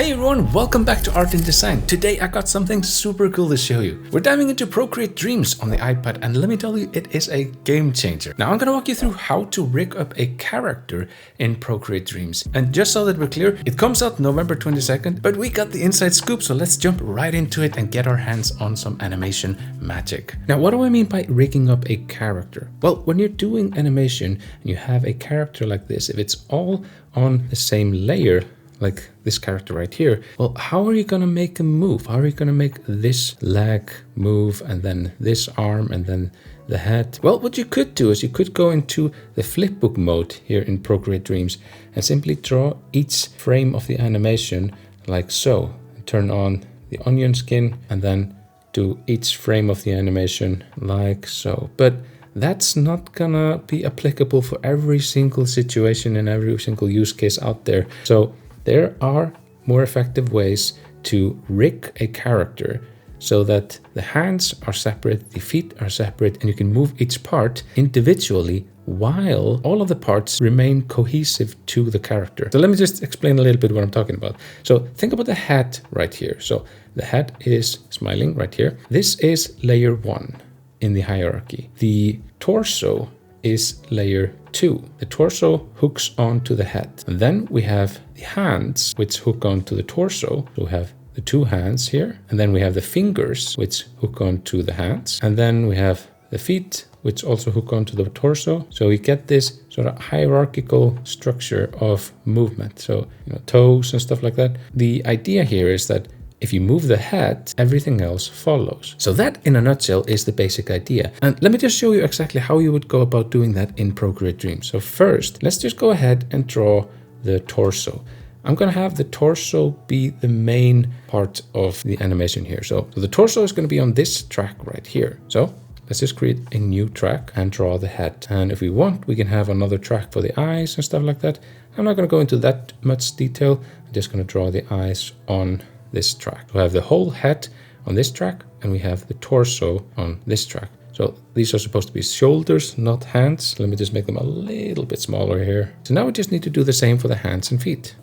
Hey everyone, welcome back to Art and Design. Today I got something super cool to show you. We're diving into Procreate Dreams on the iPad, and let me tell you, it is a game changer. Now I'm gonna walk you through how to rig up a character in Procreate Dreams. And just so that we're clear, it comes out November 22nd, but we got the inside scoop, so let's jump right into it and get our hands on some animation magic. Now, what do I mean by rigging up a character? Well, when you're doing animation and you have a character like this, if it's all on the same layer, like this character right here, well, how are you gonna make a move? How are you gonna make this leg move and then this arm and then the head? Well, what you could do is you could go into the flipbook mode here in Procreate Dreams and simply draw each frame of the animation like so. Turn on the onion skin and then do each frame of the animation like so. But that's not gonna be applicable for every single situation and every single use case out there. So there are more effective ways to rig a character so that the hands are separate, the feet are separate, and you can move each part individually while all of the parts remain cohesive to the character. So let me just explain a little bit what I'm talking about. So think about the head right here. So the head is smiling right here. This is layer 1 in the hierarchy. The torso is layer 2. The torso hooks onto the head. And then we have the hands, which hook onto the torso. So we have the two hands here. And then we have the fingers, which hook onto the hands. And then we have the feet, which also hook onto the torso. So we get this sort of hierarchical structure of movement. So, toes and stuff like that. The idea here is that if you move the head, everything else follows. So that, in a nutshell, is the basic idea. And let me just show you exactly how you would go about doing that in Procreate Dreams. So first, let's just go ahead and draw the torso. I'm gonna have the torso be the main part of the animation here. So the torso is gonna be on this track right here. So let's just create a new track and draw the head. And if we want, we can have another track for the eyes and stuff like that. I'm not gonna go into that much detail. I'm just gonna draw the eyes on this track. We have the whole head on this track and we have the torso on this track. So these are supposed to be shoulders, not hands. Let me just make them a little bit smaller here. So now we just need to do the same for the hands and feet.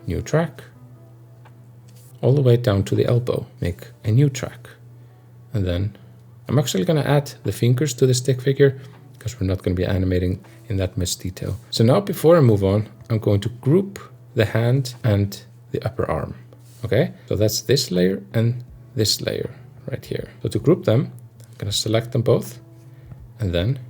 New track. All the way down to the elbow. Make a new track. And then I'm actually going to add the fingers to the stick figure because we're not going to be animating in that much detail. So now before I move on, I'm going to group the hand and the upper arm. Okay, so that's this layer and this layer right here. So to group them, I'm gonna select them both and then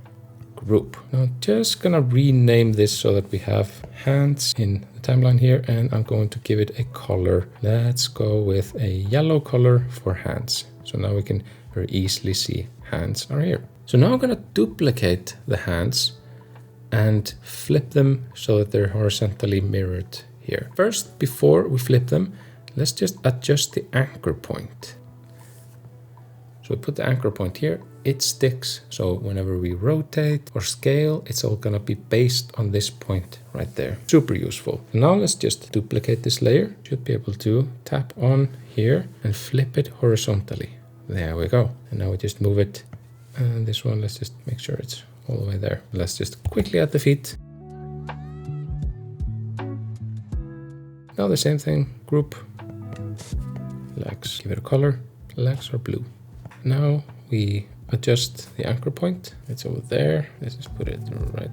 group. Now I'm just gonna rename this so that we have hands in the timeline here, and I'm going to give it a color. Let's go with a yellow color for hands. So now we can very easily see hands are here. So now I'm gonna duplicate the hands and flip them so that they're horizontally mirrored here. First, before we flip them, let's just adjust the anchor point. So we put the anchor point here, it sticks. So whenever we rotate or scale, it's all gonna be based on this point right there. Super useful. Now let's just duplicate this layer. Should be able to tap on here and flip it horizontally. There we go. And now we just move it. And this one, let's just make sure it's all the way there. Let's just quickly add the feet. Now the same thing, group. Legs, give it a color. Legs are blue. Now we adjust the anchor point. It's over there. Let's just put it right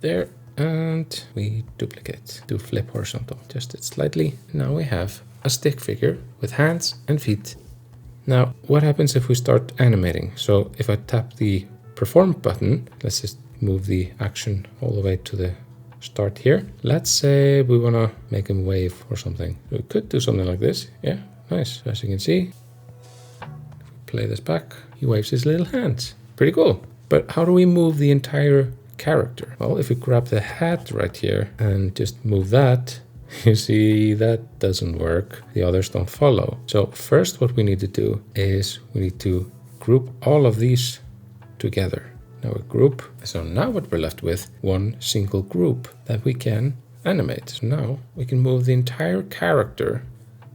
there. And we duplicate to flip horizontal. Adjust it slightly. Now we have a stick figure with hands and feet. Now, what happens if we start animating? So if I tap the perform button, let's just move the action all the way to the start here. Let's say we want to make him wave or something. We could do something like this. Yeah, nice. As you can see, if we play this back, he waves his little hands. Pretty cool. But how do we move the entire character? Well, if we grab the head right here and just move that, you see that doesn't work. The others don't follow. So first what we need to do is we need to group all of these together. Now a group. So now what we're left with, one single group that we can animate. So now we can move the entire character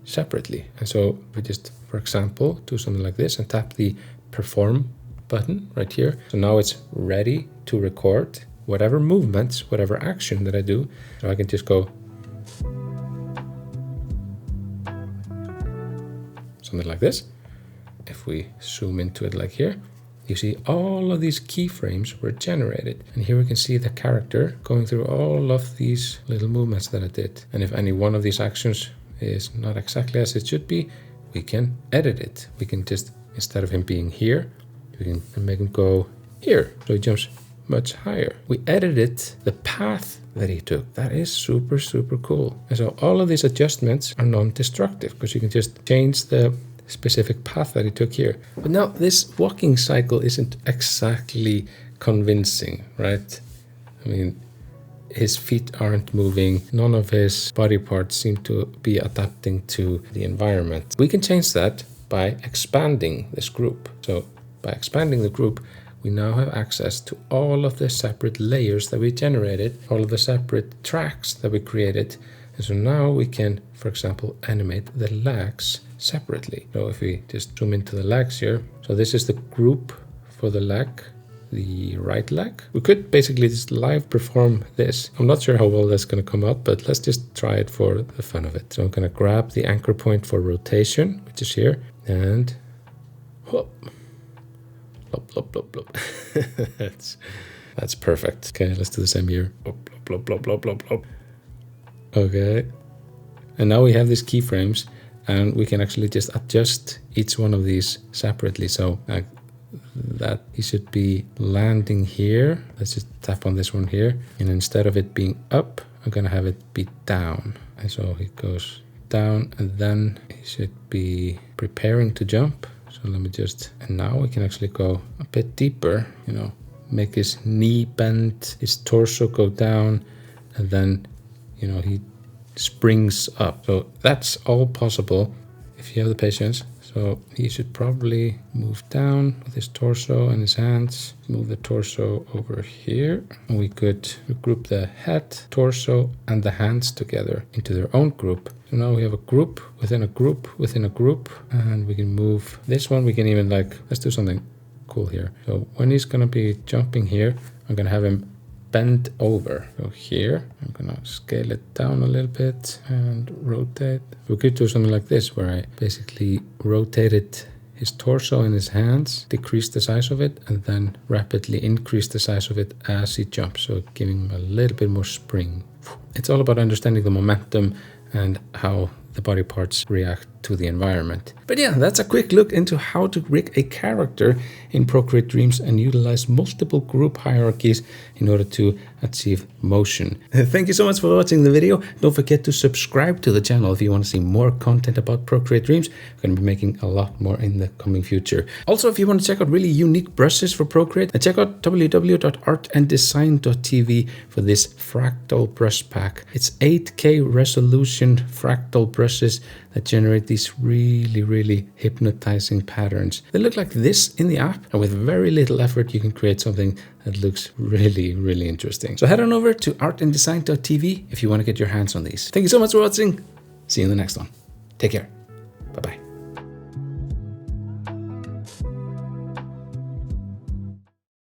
separately. And so we just, for example, do something like this and tap the perform button right here. So now it's ready to record whatever movements, whatever action that I do. So I can just go something like this. If we zoom into it like here, you see all of these keyframes were generated. And here we can see the character going through all of these little movements that I did. And if any one of these actions is not exactly as it should be, we can edit it. We can just, instead of him being here, we can make him go here. So he jumps much higher. We edited the path that he took. That is super, super cool. And so all of these adjustments are non-destructive because you can just change the specific path that he took here. But now this walking cycle isn't exactly convincing, right? I mean, his feet aren't moving. None of his body parts seem to be adapting to the environment. We can change that by expanding this group. So by expanding the group, we now have access to all of the separate layers that we generated, all of the separate tracks that we created. And so now we can, for example, animate the legs separately. So if we just zoom into the legs here, so this is the group for the leg, the right leg. We could basically just live perform this. I'm not sure how well that's going to come out, but let's just try it for the fun of it. So I'm going to grab the anchor point for rotation, which is here, and whoop. Blop, blop, blop, blop. That's perfect. Okay, let's do the same here. Blop, blop, blop, blop, blop, blop. Okay. And now we have these keyframes, and we can actually just adjust each one of these separately. So that he should be landing here. Let's just tap on this one here. And instead of it being up, I'm going to have it be down. And so he goes down, and then he should be preparing to jump. So let me just, and now we can actually go a bit deeper, you know, make his knee bend, his torso go down, and then, you know, he springs up. So that's all possible if you have the patience. So he should probably move down with his torso and his hands, move the torso over here. And we could group the head, torso, and the hands together into their own group. So now we have a group within a group within a group, and we can move this one. We can even let's do something cool here. So when he's going to be jumping here, I'm going to have him bend over. So here, I'm going to scale it down a little bit and rotate. We could do something like this, where I basically rotated his torso and his hands, decrease the size of it, and then rapidly increase the size of it as he jumps. So giving him a little bit more spring. It's all about understanding the momentum and how the body parts react to the environment. But yeah, that's a quick look into how to rig a character in Procreate Dreams and utilize multiple group hierarchies in order to achieve motion. Thank you so much for watching the video. Don't forget to subscribe to the channel if you want to see more content about Procreate Dreams. I'm going to be making a lot more in the coming future. Also, if you want to check out really unique brushes for Procreate, check out www.artanddesign.tv for this fractal brush pack. It's 8K resolution fractal brushes that generate these really, really hypnotizing patterns. They look like this in the app, and with very little effort, you can create something that looks really, really interesting. So head on over to artanddesign.tv if you want to get your hands on these. Thank you so much for watching. See you in the next one. Take care. Bye-bye.